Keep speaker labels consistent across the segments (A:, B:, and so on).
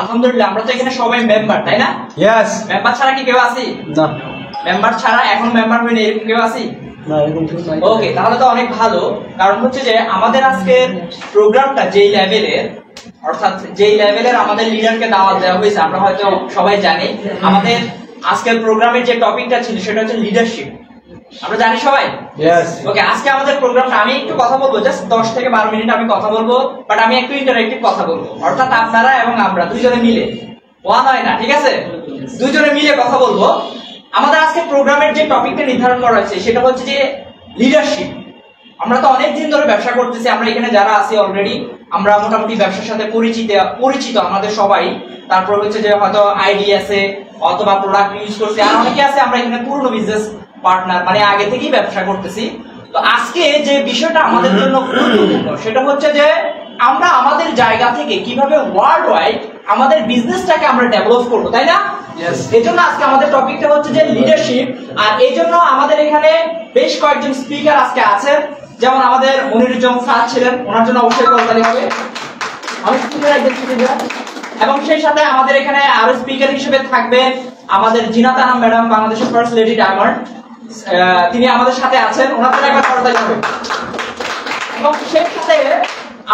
A: আলহামদুলিল্লাহ আমরা তো এখানে সবাই মেম্বার, তাই না?
B: ইয়েস।
A: মেম্বার ছাড়া কি কেউ আছি?
B: না।
A: মেম্বার ছাড়া এখন মেম্বার হয়নি এরকম কেউ আছি?
B: না, এরকম কেউ নাই।
A: ওকে, তাহলে তো অনেক ভালো। কারণ হচ্ছে যে আমাদের আজকের প্রোগ্রামটা যেই লেভেলের, অর্থাৎ যেই লেভেলের আমাদের লিডারকে দাওয়াত দেওয়া হয়েছে, আমরা হয়তো সবাই জানি আমাদের আজকের প্রোগ্রামের যে টপিকটা ছিল সেটা হচ্ছে লিডারশিপ। আমরা জানি সবাই?
B: ইয়েস।
A: ওকে, আজকে আমাদের প্রোগ্রামটা আমি একটু কথা বলবো, জাস্ট 10 থেকে 12 মিনিট আমি কথা বলবো, বাট আমি একটু ইন্টারঅ্যাক্টিভ কথা বলবো, অর্থাৎ আপনারা এবং আমরা দুইজনে মিলে, ওয়ান হয় না, ঠিক আছে? দুইজনে মিলে কথা বলবো। আমাদের আজকে প্রোগ্রামের যে টপিকটা নির্ধারণ করা হয়েছে সেটা হচ্ছে যে লিডারশিপ। আমরা তো অনেক দিন ধরে ব্যবসা করতেছি, আমরা এখানে যারা আছি অলরেডি আমরা মোটামুটি ব্যবসার সাথে পরিচিত আমাদের সবাই। তারপর হচ্ছে যে হয়তো আইডি আছে অথবা প্রোডাক্ট ইউজ করছি, আর অনেকে আছে আমরা এখানে পুরনো বিজনেস পার্টনার, মানে আগে থেকেই ব্যবসা করতেছি। তো আজকে যে বিষয়টা আমাদের জন্য গুরুত্বপূর্ণ সেটা হচ্ছে যে আমরা আমাদের জায়গা থেকে কিভাবে ওয়ার্ল্ড ওয়াইড আমাদের বিজনেসটাকে আমরা ডেভেলপ করবো, তাই না? এই জন্য আজকে আমাদের টপিকটা হচ্ছে যে লিডারশিপ। আর এই জন্য আমাদের এখানে বেশ কয়েকজন স্পিকার আজকে আছেন, যেমন আমাদের মনিরুজ্জামান স্যার ছিলেন, ওনার জন্য অবশ্যই করতালি হবে। এবং সেই সাথে আমাদের এখানে আরো স্পিকার হিসেবে থাকবেন আমাদের জিনাত আনাম ম্যাডাম, বাংলাদেশের ফার্স্ট লেডি ডায়মন্ড, তিনি আমাদের সাথে আছেন, ওনার জন্য একবার করতালি হবে। এবং সেই সাথে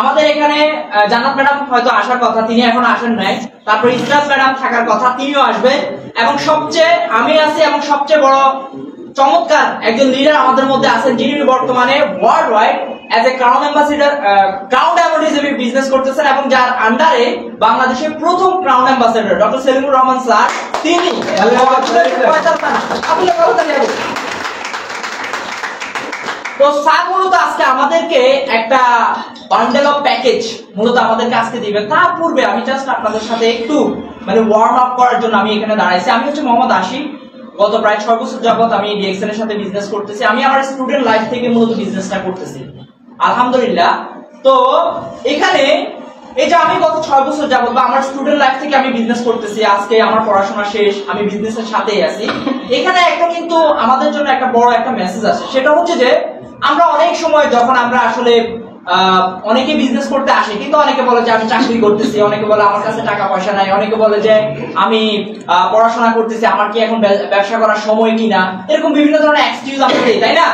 A: আমাদের এখানে জান্নাত ম্যাডাম হয়তো আসার কথা, তিনি এখন আসেন নাই। তারপর ইসরাত ম্যাডাম থাকার কথা, তিনিও আসবেন। এবং সবচেয়ে আমি আছি, এবং সবচেয়ে বড় চমৎকার একজন লিডার আমাদের মধ্যে আছেন, যিনি বর্তমানে world wide as a crown ambassador, crown diamond হিসেবে বিজনেস করতেছেন, এবং যার আন্ডারে বাংলাদেশের প্রথম crown ambassador doctor Selimur Rahman sir, তিনি তো স্যার মূলত আজকে আমাদেরকে একটা বান্ডেল অফ প্যাকেজ মূলত আমাদেরকে আজকে দিবেন। তার পূর্বে আমি জাস্ট আপনাদের সাথে একটু মানে ওয়ার্ম আপ করার জন্য আমি এখানে দাঁড়াইছি। আমি হচ্ছে মোহাম্মদ আশিক, গত প্রায় 6 বছর যাবত আমি ডিএক্সএন এর সাথে বিজনেস করতেছি। আমি আমার স্টুডেন্ট লাইফ থেকে মূলত বিজনেসটা করতেছি আলহামদুলিল্লাহ। তো এখানে এই যে আমি গত 6 বছর যাবত বা আমার স্টুডেন্ট লাইফ থেকে আমি বিজনেস করতেছি, আজকে আমার পড়াশোনা শেষ, আমি বিজনেসের সাথেই আছি। এখানে একটা কিন্তু আমাদের জন্য একটা বড় একটা মেসেজ আছে, সেটা হচ্ছে যে আমরা অনেক সময় যখন আমরা আসলে অনেকে বিজনেস করতে আসে, কিন্তু অনেকে বলে যে আমি চাকরি করতেছি, অনেকে বলে আমার কাছে টাকা পয়সা নাই, অনেকে বলে যে আমি পড়াশোনা করতেছি, আমার কি এখন ব্যবসা করার সময় কিনা, এরকম বিভিন্ন ধরনের এক্সকিউজ আমরা দেই, তাই না?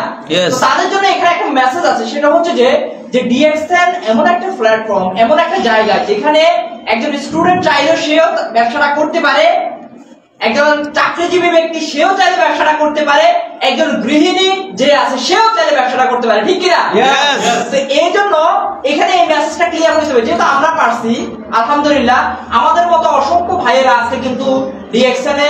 A: তো তাদের জন্য এখানে একটা মেসেজ আছে, সেটা হচ্ছে যে ডিএক্সএন এমন একটা প্ল্যাটফর্ম, এমন একটা জায়গা যেখানে একজন স্টুডেন্ট চাইলেও সেও ব্যবসাটা করতে পারে, একজন চাকরিজীবী ব্যক্তি সেও চাইলে ব্যবসাটা করতে পারে, একজন গৃহিণী যে আছে সেও চাইলে ব্যবসাটা করতে পারে, ঠিক কিনা? তো এই জন্য এখানে এই মেসেজটা ক্লিয়ার হতে হবে। যেহেতু আমরা পারছি আলহামদুলিল্লাহ, আমাদের মতো অসংখ্য ভাইয়েরা আছে কিন্তু ডিএক্সএন এ,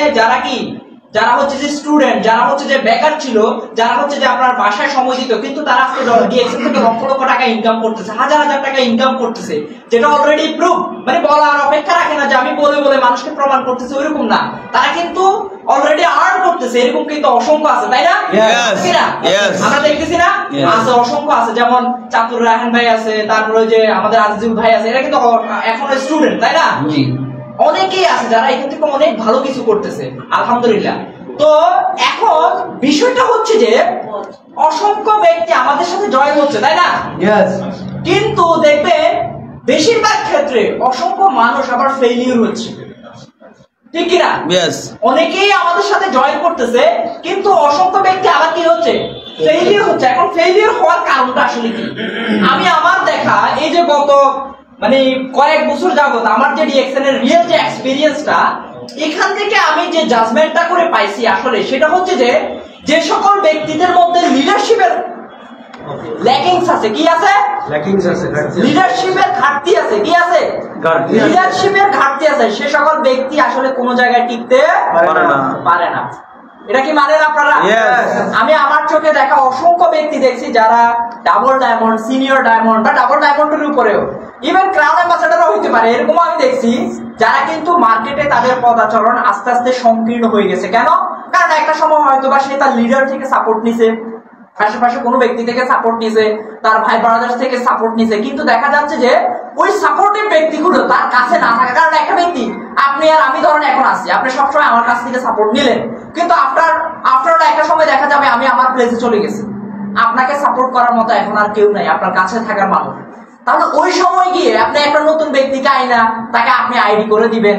A: যারা হচ্ছে যে স্টুডেন্ট, যারা হচ্ছে যে বেকার ছিল, যারা হচ্ছে যে আপনার বাসায় সময় দিত, কিন্তু তারা আজকে ডিএক্সএন থেকে লক্ষ লক্ষ টাকা ইনকাম করতেছে, হাজার হাজার টাকা ইনকাম করতেছে, যেটা অলরেডি প্রুফ, মানে বলার অপেক্ষা রাখে না যে আমি বলে বলে মানুষকে প্রমাণ করতেছে, ওইরকম না, তারা কিন্তু অলরেডি আর্ন করতেছে। এরকম কিন্তু অসংখ্য আছে, তাই না? আমরা দেখতেছি না, আছে অসংখ্য আছে, যেমন চাতুর রাহান ভাই আছে, তারপরে যে আমাদের আজিজুল ভাই আছে, এরা কিন্তু এখন স্টুডেন্ট, তাই না? অনেকেই আছে যারা এখান থেকে অনেক ভালো কিছু করতেছে আলহামদুলিল্লাহ। তো এখন বিষয়টা হচ্ছে যে অসংখ্য ব্যক্তি আমাদের সাথে জয়েন হচ্ছে, তাই না? কিন্তু দেখবেন বেশিরভাগ ক্ষেত্রে অসংখ্য মানুষ আবার ফেইলিউর হচ্ছে, ঠিক কিনা? অনেকেই আমাদের সাথে জয়েন করতেছে, কিন্তু অসংখ্য ব্যক্তি আবার কি হচ্ছে, ফেইলিউর হচ্ছে। এখন ফেইলিউর হওয়ার কারণটা আসলে কি? আমি আমার দেখা এই যে গত মানে কয়েক বছর যাবত আমার যে ডিএক্সএন এর রিয়েল যে এক্সপেরিয়েন্সটা, এখান থেকে আমি যে জাজমেন্টটা করে পাইছি আসলে সেটা হচ্ছে যে যে সকল ব্যক্তিদের মধ্যে লিডারশিপের ল্যাকিংস আছে, কি আছে? লিডারশিপের ঘাটতি আছে, কি আছে? লিডারশিপের ঘাটতি আছে, সে সকল ব্যক্তি আসলে কোনো জায়গায় টিকতে পারে না। এটা কি মানেন আপনারা? আমি আমার চোখে দেখা অসংখ্য ব্যক্তি দেখছি যারা ডাবল ডায়মন্ড, সিনিয়র ডায়মন্ড বা ডাবল ডায়মন্ডের উপরেও ইভেন ক্রাউন অ্যাম্বাসেডারও হইতে পারে, এরকম আমি দেখছি, যারা কিন্তু মার্কেটে তাদের পদাচরণ আস্তে আস্তে সংকীর্ণ হয়ে গেছে। কেন? কারণ একটা সময় হয়তো বা সে তার লিডার থেকে সাপোর্ট নিছে, আশেপাশে কোনো ব্যক্তি থেকে সাপোর্ট নিছে, তার ভাই ব্রাদার্স থেকে সাপোর্ট নিছে, কিন্তু দেখা যাচ্ছে যে ওই সাপোর্টিভ ব্যক্তিগুলো তার কাছে না থাকে। কারণ একটা ব্যক্তি, আপনি আর আমি ধরেন এখন আসছি, আপনি সবসময় আমার কাছ থেকে সাপোর্ট নিলেন, কিন্তু আফটার একটা সময় দেখা যাবে আমি আমার প্লেসে চলে গেছি, আপনাকে সাপোর্ট করার মতো এখন আর কেউ নাই, আপনার কাছে থাকার মানুষ। তাহলে ওই সময় গিয়ে আপনি একটা নতুন ব্যক্তিকে আইনা তাকে আপনি আইডি করে দিবেন,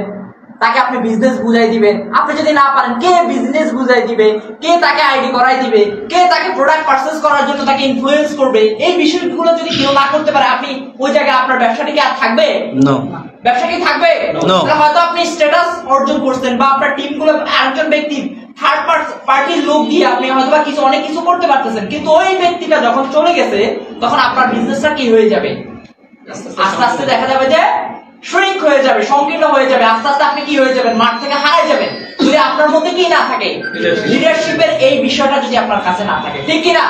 A: তাকে আপনি বিজনেস বুঝাই দিবেন। আপনি যদি না পারেন, কে বিজনেস বুঝাই দিবে, কে তাকে আইডি করাই দিবে, কে তাকে প্রোডাক্ট পারচেজ করার জন্য তাকে ইনফ্লুয়েন্স করবে? এই বিষয়গুলো যদি কেউ না করতে পারে, আপনি ওই জায়গায় আপনার ব্যবসাটি কি আর থাকবে? ব্যবসা কি থাকবে? হয়তো আপনি স্ট্যাটাস অর্জন করছেন বা আপনার টিমগুলো একজন ব্যক্তি থার্ড পার্টির লোক দিয়ে আপনি হয়তো বা কিছু অনেক কিছু করতে পারতেছেন, কিন্তু ওই ব্যক্তিটা যখন চলে গেছে তখন আপনার বিজনেসটা কি হয়ে যাবে? আস্তে আস্তে দেখা যাবে যে শ্রিঙ্ক হয়ে যাবে, সংকীর্ণ হয়ে যাবে। আস্তে আস্তে আপনি কি হয়ে যাবেন? মাঠ থেকে হারাই যাবেন যদি আপনার মধ্যে কি না থাকে, লিডারশিপের এই বিষয়টা যদি আপনার কাছে না থাকে। ঠিক কিনা?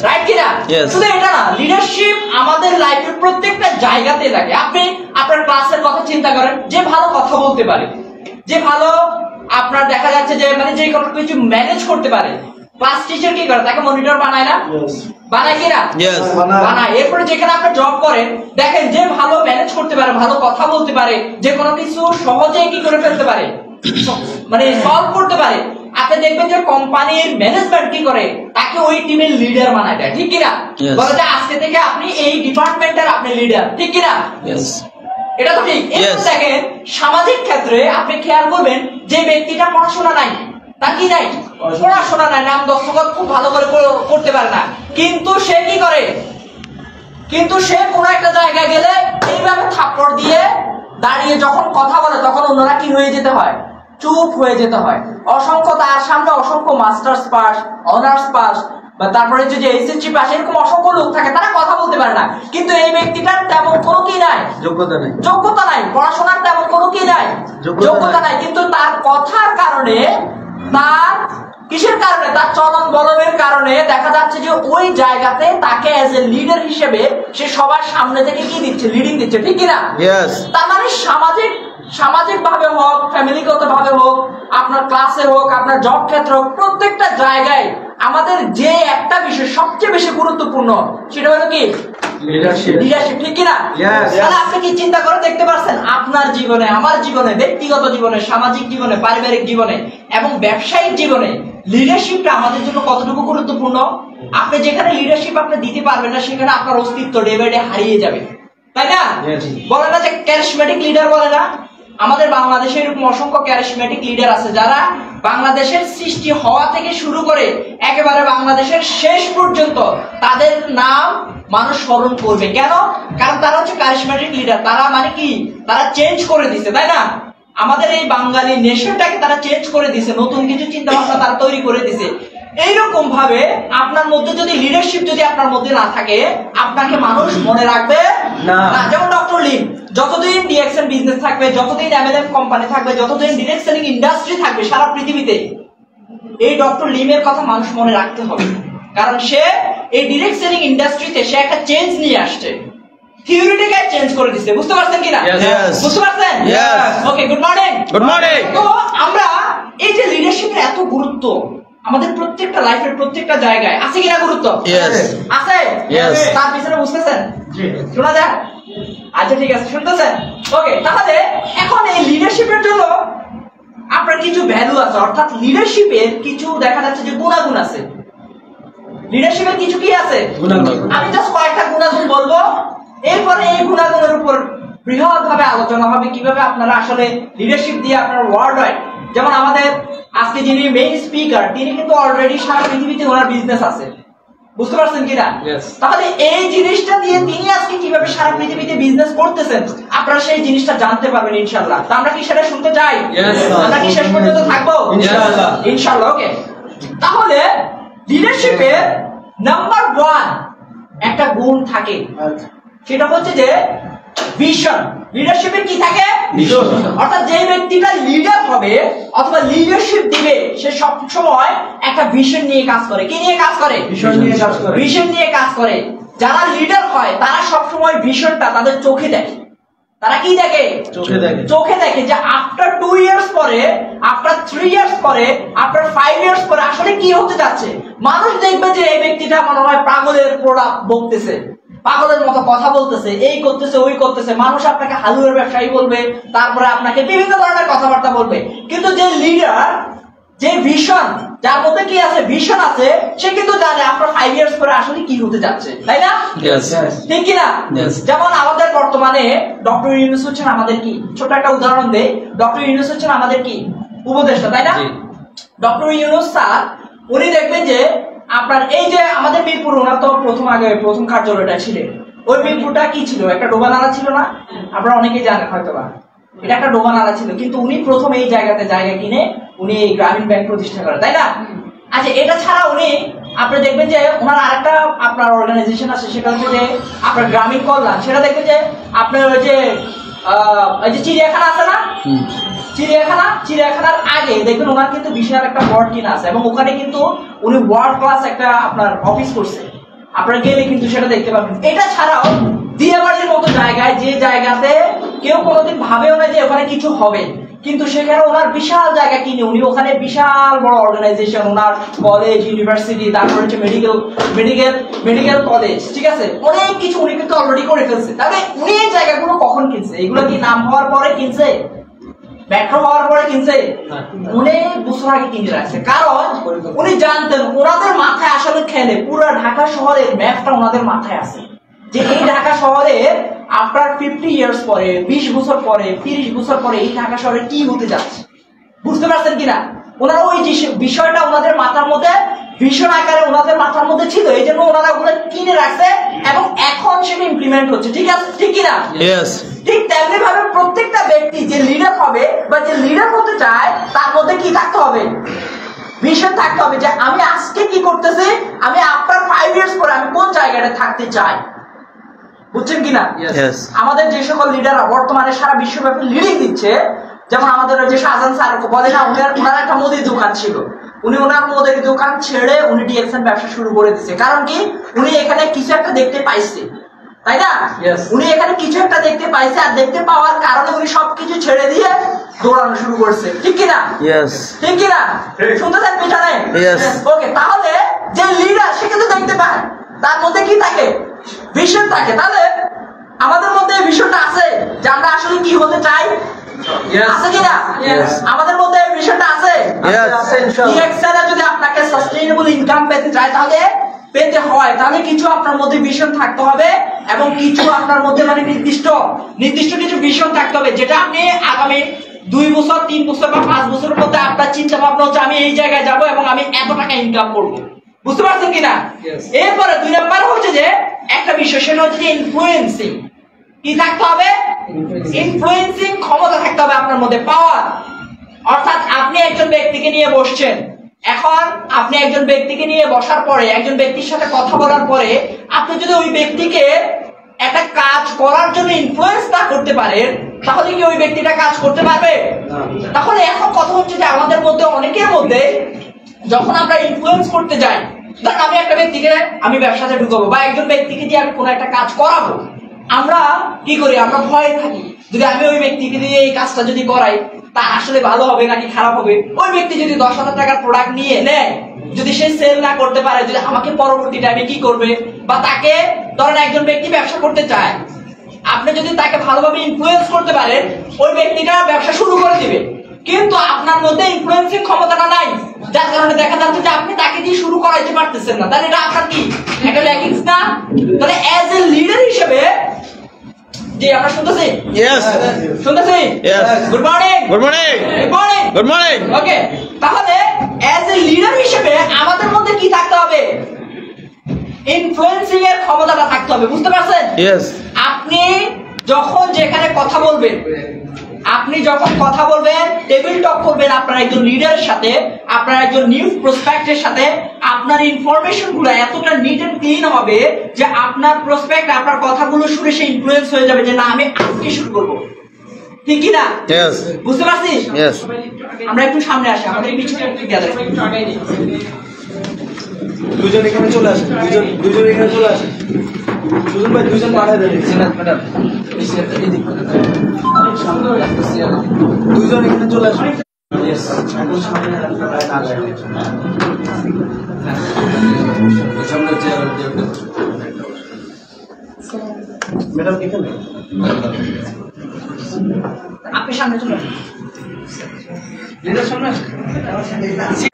A: রাইট কিনা? শুধু এটা না, লিডারশিপ আমাদের লাইফের প্রত্যেকটা জায়গাতে লাগে। আপনি আপনার ক্লাসের কথা চিন্তা করেন, যে ভালো কথা বলতে পারে, যে ভালো আপনার দেখা যাচ্ছে যে মানে যে কোনো কিছু ম্যানেজ করতে পারে, ক্লাস টিচার কি করে? তাকে মনিটর বানায় না? বানায় কিনা? বানায়। এরপরে যেখানে আপনি জব করেন, দেখেন যে ভালো ম্যানেজ করতে পারে, ভালো কথা বলতে পারে, যে কোনো কিছু সহজে কি করে ফেলতে পারে, মানে সলভ করতে পারে, আপনি দেখবেন যে কোম্পানির ম্যানেজমেন্ট কি করে? তাকে ওই টিমের লিডার বানায় দেয়। ঠিক কিনা? বলে যে আজকে থেকে আপনি এই ডিপার্টমেন্টের আপনি লিডার। ঠিক কিনা? এটা তো ঠিক। দেখেন সামাজিক ক্ষেত্রে আপনি খেয়াল করবেন, যে ব্যক্তিটা পড়াশোনা নাই, তার কি নাই? পড়াশোনা নাই, নাম দস্তখত খুব ভালো করে করতে পারে না, কিন্তু সে কি করে? কিন্তু সে কোন একটা জায়গায় গেলে এইভাবে থাপ্পড় দিয়ে দাঁড়িয়ে যখন কথা বলে, তখন অন্যরা কি হয়ে যেতে হয়? চুপ হয়ে যেতে হয়। অসংখ্য তার সামনে অসংখ্য মাস্টার্স পাস, অনার্স পাস বা তারপরে যে এইচএসসি পাস, এরকম অসংখ্য লোক থাকে, তারা কথা বলতে পারে না, কিন্তু এই ব্যক্তিটার তেমন কোনো কি নাই, যোগ্যতা নাই, পড়াশোনার তেমন কোনো কি নাই, যোগ্যতা নাই, কিন্তু তার কথার কারণে, তার কিসের কারণে? তার চলন বলনের কারণে দেখা যাচ্ছে যে ওই জায়গাতে তাকে অ্যাজ এ লিডার হিসেবে সে সবার সামনে থেকে কি দিচ্ছে? লিডিং দিচ্ছে। ঠিক কিনা? তার মানে সামাজিক ভাবে হোক, ফ্যামিলিগত ভাবে হোক, আপনার ক্লাসে হোক, আপনার জব ক্ষেত্রে হোক, প্রত্যেকটা জায়গায় আমাদের যে একটা বিষয় সবচেয়ে বেশি গুরুত্বপূর্ণ, সেটা হলো কি? লিডারশিপ। ঠিক কিনা? তাহলে আপনি কি চিন্তা করে দেখতে পারছেন আপনার জীবনে, আমার জীবনে, ব্যক্তিগত জীবনে, সামাজিক জীবনে, পারিবারিক জীবনে এবং ব্যবসায়িক জীবনে লিডারশিপটা আমাদের জন্য কতটুকু গুরুত্বপূর্ণ? আপনি যেখানে লিডারশিপ আপনি দিতে পারবেন না, সেখানে আপনার অস্তিত্ব ডে বাই ডে হারিয়ে যাবে, তাই না? বলে না যে ক্যারিশমেটিক লিডার, বলে না? আমাদের বাংলাদেশে এরকম অসংখ্য ক্যারিশমেটিক লিডার আছে, যারা বাংলাদেশের সৃষ্টি হওয়া থেকে শুরু করে একেবারে বাংলাদেশের শেষ পর্যন্ত তাদের নাম মানুষ স্মরণ করবে। কেন? কারণ তারা হচ্ছে ক্যারিশমেটিক লিডার। তারা মানে কি? তারা চেঞ্জ করে দিচ্ছে, তাই না? আমাদের এই বাঙালি নেশনটাকে তারা চেঞ্জ করে দিছে, নতুন কিছু চিন্তা ভাবনা তারা তৈরি করে দিছে। এইরকম ভাবে আপনার মধ্যে যদি লিডারশিপ যদি আপনার মধ্যে না থাকে, আপনাকে মানুষ মনে রাখবে না। যেমন ডক্টর লিম, যতদিন ডিএক্সএন বিজনেস থাকবে, যতদিন এমএলএম কোম্পানি থাকবে, যতদিন ডিরেক্ট সেলিং ইন্ডাস্ট্রি থাকবে সারা পৃথিবীতে, এই ডক্টর লিমের কথা মানুষ মনে রাখতে হবে। কারণ সে এই ডিরেক্ট সেলিং ইন্ডাস্ট্রিতে সে একটা চেঞ্জ নিয়ে আসছে, থিওরিটিকে চেঞ্জ করে দিচ্ছে। বুঝতে পারছেন কিনা? বুঝতে পারছেন? ওকে, গুড মর্নিং। Good morning. তো আমরা এই যে লিডারশিপের এত গুরুত্ব আমাদের প্রত্যেকটা লাইফের প্রত্যেকটা জায়গায় আছে কিনা? গুরুত্ব আছে। তার পিছনে বুঝতেছেন? শোনা যায়? আচ্ছা ঠিক আছে, শুনতেছেন? ওকে, তাহলে এখন এই লিডারশিপের জন্য আপনার কিছু ভ্যালু আছে, অর্থাৎ লিডারশিপের কিছু দেখা যাচ্ছে যে গুণাগুণ আছে। লিডারশিপের কিছু কি আছে? আমি জাস্ট কয়েকটা গুণাগুণ বলবো, এরপরে এই গুণাগুণের উপর বৃহৎ ভাবে আলোচনা হবে, কিভাবে আপনারা আসলে লিডারশিপ দিয়ে আপনার ওয়ার্ল্ড ওয়াইড, যেমন আমাদের আজকে যিনি মেইন স্পিকার, তিনি কিন্তু অলরেডি সারা পৃথিবীতে ওনার বিজনেস আছে। বুঝতে পারছেন কিনা? তাহলে এই জিনিসটা দিয়ে তিনি আজকে কিভাবে সারা পৃথিবীতে বিজনেস করতেছেন, আপনারা সেই জিনিসটা জানতে পারবেন ইনশাআল্লাহ। তো আমরা কি সেটা শুনতে চাই? আমরা কি শেষ পর্যন্ত থাকবো? ইনশাআল্লাহ। ইনশাআল্লাহ। ওকে, তাহলে লিডারশিপের নাম্বার 1 একটা গুণ থাকে, সেটা হচ্ছে যে ভিশন। লিডারশিপের কি থাকে? ভিশন। অর্থাৎ যে ব্যক্তিটা লিডার হবে অথবা লিডারশিপ দিবে, সে সব সময় একটা ভিশন নিয়ে কাজ করে। কি নিয়ে কাজ করে? ভিশন নিয়ে কাজ করে। ভিশন নিয়ে কাজ করে। যারা লিডার হয় তারা সব সময় ভিশনটা তাদের চোখে দেখে। তারা কি দেখে? চোখে দেখে। চোখে দেখে যে আফটার 2 ইয়ার্স পরে, আফটার 3 ইয়ার্স পরে, আফটার 5 ইয়ার্স পরে আসলে কি হতে যাচ্ছে। মানুষ দেখবে যে এই ব্যক্তিটা মনে হয় পাগলের প্রোডাক্ট বলতেছে, পাগলের মতো কথা বলতেছে, এই করতেছে, ওই করতেছে। মানুষ আপনাকে হালুয়ার ব্যবসায়ী বলবে, তারপরে আপনাকে বিভিন্ন ধরনের কথাবার্তা বলবে। কিন্তু যে লিডার, যে ভিশন, যার মধ্যে কি আছে, ভিশন আছে, সে কিন্তু জানে আপনার 5 ইয়ার্স পরে আসলে কি হতে যাচ্ছে, তাই না? ঠিক কি না? যেমন আমাদের বর্তমানে ডক্টর ইউনূস হচ্ছেন আমাদের কি, ছোট একটা উদাহরণ দেই, ডক্টর ইউনূস হচ্ছেন আমাদের কি উপদেষ্টা, তাই না? ডক্টর ইউনূস স্যার উনি দেখবেন যে আপনার এই যে আমাদের মিরপুর, ওনার তো প্রথম কার্যালয়টা ছিল, ওই মিরপুরটা কি ছিল, একটা ডোবা নালা ছিল না? আপনারা অনেকেই জানেন হয়তো বা, এটা একটা ডোবা নালা ছিল, কিন্তু উনি প্রথম এই জায়গাতে জায়গা কিনে উনি এই গ্রামীণ ব্যাংক প্রতিষ্ঠা করেন, তাই না? আচ্ছা, এটা ছাড়া উনি আপনি দেখবেন যে ওনার আরেকটা আপনার অর্গানাইজেশন আছে, সেটা হচ্ছে যে আপনার গ্রামীণ কল্যাণ, সেটা দেখবেন যে আপনার ওই যে চিড়িয়াখানা আছে না, চিড়িয়াখানার আগে দেখবেন ওনার কিন্তু বিশাল একটা ওয়ার্ড কিনা আছে, এবং ওখানে কিন্তু উনি ওয়ার্ল্ড ক্লাস একটা আপনার অফিস করছে, আপনারা গেলে কিন্তু সেটা দেখতে পাবেন। এটা ছাড়াও দিয়াবাড়ির মতো জায়গায়, যে জায়গাতে কেউ কোনোদিন ভাবেও না যে ওখানে কিছু হবে, কিন্তু সেখানে ওনার বিশাল জায়গা কিনে উনি ওখানে বিশাল বড় অর্গানাইজেশন, ওনার কলেজ, ইউনিভার্সিটি, তারপর হচ্ছে মেডিকেল কলেজ, ঠিক আছে, অনেক কিছু উনি কিন্তু অলরেডি করে ফেলছে। তবে উনি এই জায়গাগুলো কখন কিনছে? এগুলো কি নাম হওয়ার পরে কিনছে, মেট্রো হওয়ার পরে কিনছে? অনেক বছর আগে কিনে রাখছে, কারণ উনি জানতেন ওনাদের মাথায় আসলে খেলে পুরো ঢাকা শহরের ম্যাপটা ওনাদের মাথায় আছে, যে এই ঢাকা শহরে আপনার 50 ইয়ার্স পরে, 20 বছর পরে, 30 বছর পরে এই ঢাকা শহরে কি হতে যাচ্ছে, বুঝতে পারছেন কিনা? ওনারা ওই বিষয়টা ওনাদের মাথার মধ্যে ভীষণ আকারে ওনাদের মাথার মধ্যে ছিল, এই জন্য ওনারা ওগুলো কিনে রাখছে এবং এখন সেটা ইমপ্লিমেন্ট হচ্ছে, ঠিক আছে, ঠিক কিনা? ঠিক তেমনি ভাবে প্রত্যেকটা ব্যক্তি যে লিডার হবে বা যে লিডার হতে চায়, তার মধ্যে কি থাকতে হবে? ভিশন থাকতে হবে, যে আমি আজকে কি করতেছি, আমি আফটার 5 ইয়ার্স পরে আমি কোন জায়গাটা থাকতে চাই, বুঝছেন কিনা? আমাদের যে সকল লিডাররা বর্তমানে সারা বিশ্বব্যাপী লিডিং দিচ্ছে, যেমন আমাদের যে শাহজাহান স্যার বলে না, ওনার একটা মুদির দোকান ছিল, উনি ওনার মুদির দোকান ছেড়ে উনি ডিএক্সএন ব্যবসা শুরু করে দিচ্ছে, কারণ কি উনি এখানে কিছু একটা দেখতে পাইছে, তাই না? উনি এখানে কিছু একটা দেখতে পাইছে, আর দেখতে পাওয়ার কারণে উনি সবকিছু ছেড়ে দিয়ে দৌড়ানো শুরু করছে, ঠিক কিনা? ঠিক কিনা? শুনতেছেন পিছনে? ওকে, তাহলে যে লিডার সে কিন্তু দেখতে পায়, তার মধ্যে কি থাকে? ভিশন থাকে। তাহলে আমাদের মধ্যে ভিশনটা আছে যে আমরা আসলে কি হতে চাই, আছে কিনা? আমাদের মধ্যে ভিশনটা আছে। যদি আপনাকে সাস্টেইনেবল ইনকাম পেতে চায়, তাহলে পেতে হয়, তাহলে কিছু আপনার মধ্যে ভিশন থাকতে হবে, এবং কিছু আপনার মধ্যে মানে নির্দিষ্ট কিছু ভিশন থাকতে হবে, যেটা আপনি আগামী 2 বছর, 3 বছর বা 5 বছরের মধ্যে আপনার চিন্তা ভাবনা হচ্ছে আমি এই জায়গায় যাব এবং আমি এত টাকা ইনকাম করব, বুঝতে পারছেন কিনা? এরপরে 2 নাম্বার হচ্ছে যে একটা বিষয়, সেটা হচ্ছে যে ইনফ্লুয়েন্সিং। কি থাকতে হবে? ইনফ্লুয়েন্সিং ক্ষমতা থাকতে হবে আপনার মধ্যে, পাওয়ার। অর্থাৎ আপনি একজন ব্যক্তিকে নিয়ে বসছেন, এখন আপনি একজন ব্যক্তিকে নিয়ে বসার পরে, একজন ব্যক্তির সাথে কথা বলার পরে, আপনি যদি ওই ব্যক্তিকে একটা কাজ করার জন্য ইনফ্লুয়েন্স না করতে পারেন, তাহলে কি ওই ব্যক্তিটা কাজ করতে পারবে? তাহলে এখন কথা হচ্ছে যে আমাদের মধ্যে অনেকের মধ্যে যখন আমরা ইনফ্লুয়েন্স করতে যাই, ধরেন আমি একটা ব্যক্তিকে আমি ব্যবসাতে ঢুকাবো বা একজন ব্যক্তিকে দিয়ে আমি কোনো একটা কাজ করাবো, আমরা কি করি? আমরা ভয়ে থাকি, যদি আমি ওই ব্যক্তিকে দিয়ে এই কাজটা যদি করাই, তা আসলে ভালো হবে নাকি খারাপ হবে। ওই ব্যক্তি যদি 10,000 টাকার প্রোডাক্ট নিয়ে নেয়, যদি সে সেল না করতে পারে, যদি আমাকে পরবর্তী টাইমে কি করবে? বা তাকে ধরেন একজন ব্যক্তি ব্যবসা করতে চায়, আপনি যদি তাকে ভালোভাবে ইনফ্লুয়েন্স করতে পারেন, ওই ব্যক্তিটা ব্যবসা শুরু করে দিবে, কিন্তু আপনার মধ্যে ইনফ্লুয়েন্সিং ক্ষমতাটা নাই, যার কারণে দেখা যাচ্ছে যে আপনি তাকে দিয়ে শুরু করাইতে পারতেছেন না। তাহলে এটা আপনার কি একটা ল্যাকিংস না? তাহলে অ্যাজ এ লিডার হিসেবে, জি আমরা শুনতেছি, শুনতেছি, good morning, good morning, good morning, good morning. Okay, তাহলে অ্যাজ এ লিডার হিসেবে আমাদের মধ্যে কি থাকতে হবে? ইনফ্লুয়েন্সিং এর ক্ষমতাটা থাকতে হবে, বুঝতে পারছেন? আপনি যখন যেখানে কথা বলবেন, টেবিল টক করবেন আপনার একজন লিডারের সাথে, আপনার একজন নিউ প্রসপেক্টের সাথে, আপনার ইনফরমেশন গুলো এতটা নিট এন্ড ক্লিন হবে যে আপনার প্রসপেক্ট আপনার কথাগুলো শুনে সে ইনফ্লুয়েন্স হয়ে যাবে যে না, আমি আজকে শুরু করবো, ঠিক কি না? বুঝতে পারছিস? আমরা একটু সামনে আসি, আমাদের পিছনে একটু গ্যাদার,
B: দুজন এখানে চলে আসেন, দুজন এখানে চলে আসেন, দুজন ভাই, দুজন পাঠায় দেন, ম্যাডাম দুজন এখানে চলে আসেন।
A: ম্যাডাম এখানে আপনি সামনে চলে আসেন।
B: লিডার সামনে আসে